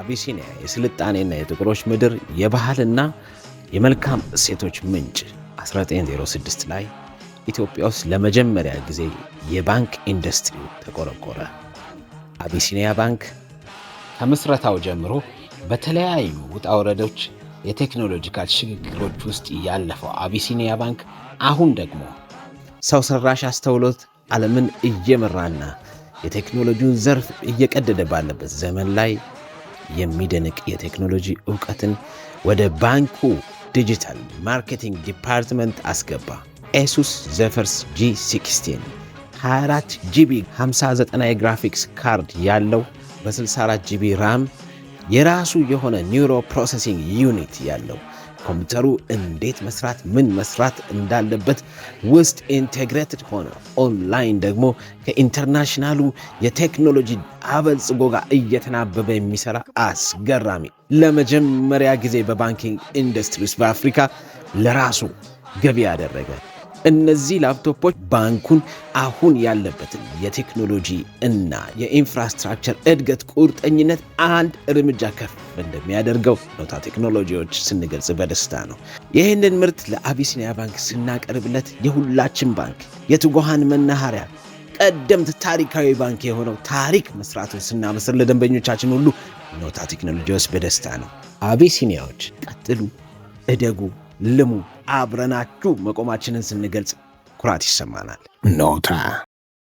አቢሲኒያ የስልጣኔና የጥቁሮች ምድር የባህልና የመልካም እሴቶች ምንጭ 1906 ላይ ኢትዮጵያ ውስጥ ለመጀመሪያ ጊዜ የባንክ ኢንዱስትሪው ተቆረቆረ። አቢሲኒያ ባንክ ከምስረታው ጀምሮ በተለያዩ ውጣ ውረዶች የቴክኖሎጂካል ሽግግሮች ውስጥ ያለፈው አቢሲኒያ ባንክ አሁን ደግሞ ሰው ሰራሽ አስተውሎት ዓለምን እየመራና የቴክኖሎጂውን ዘርፍ እየቀደደ ባለበት ዘመን ላይ የሚደንቅ የቴክኖሎጂ ዕውቀትን ወደ ባንኩ ዲጂታል ማርኬቲንግ ዲፓርትመንት አስገባ። ኤሱስ ዘፈርስ G16 24 ጂቢ 59 የግራፊክስ ካርድ ያለው በ64 ጂቢ ራም የራሱ የሆነ ኒውሮ ፕሮሰሲንግ ዩኒት ያለው ኮምፒውተሩ እንዴት መስራት ምን መስራት እንዳለበት ውስጥ ኢንቴግሬትድ ሆነ ኦንላይን ደግሞ ከኢንተርናሽናሉ የቴክኖሎጂ አበልጽጎ ጋር እየተናበበ የሚሰራ አስገራሚ ለመጀመሪያ ጊዜ በባንኪንግ ኢንዱስትሪ ውስጥ በአፍሪካ ለራሱ ገቢ ያደረገ እነዚህ ላፕቶፖች ባንኩን አሁን ያለበትን የቴክኖሎጂ እና የኢንፍራስትራክቸር እድገት ቁርጠኝነት አንድ እርምጃ ከፍ እንደሚያደርገው ኖታ ቴክኖሎጂዎች ስንገልጽ በደስታ ነው። ይህንን ምርት ለአቢሲኒያ ባንክ ስናቀርብለት የሁላችን ባንክ የትጉሃን መናኸሪያ ቀደምት ታሪካዊ ባንክ የሆነው ታሪክ መስራቱን ስናመስር ለደንበኞቻችን ሁሉ ኖታ ቴክኖሎጂዎች በደስታ ነው። አቢሲኒያዎች ቀጥሉ፣ እደጉ፣ ልሙ፣ አብረናችሁ መቆማችንን ስንገልጽ ኩራት ይሰማናል። ኖታ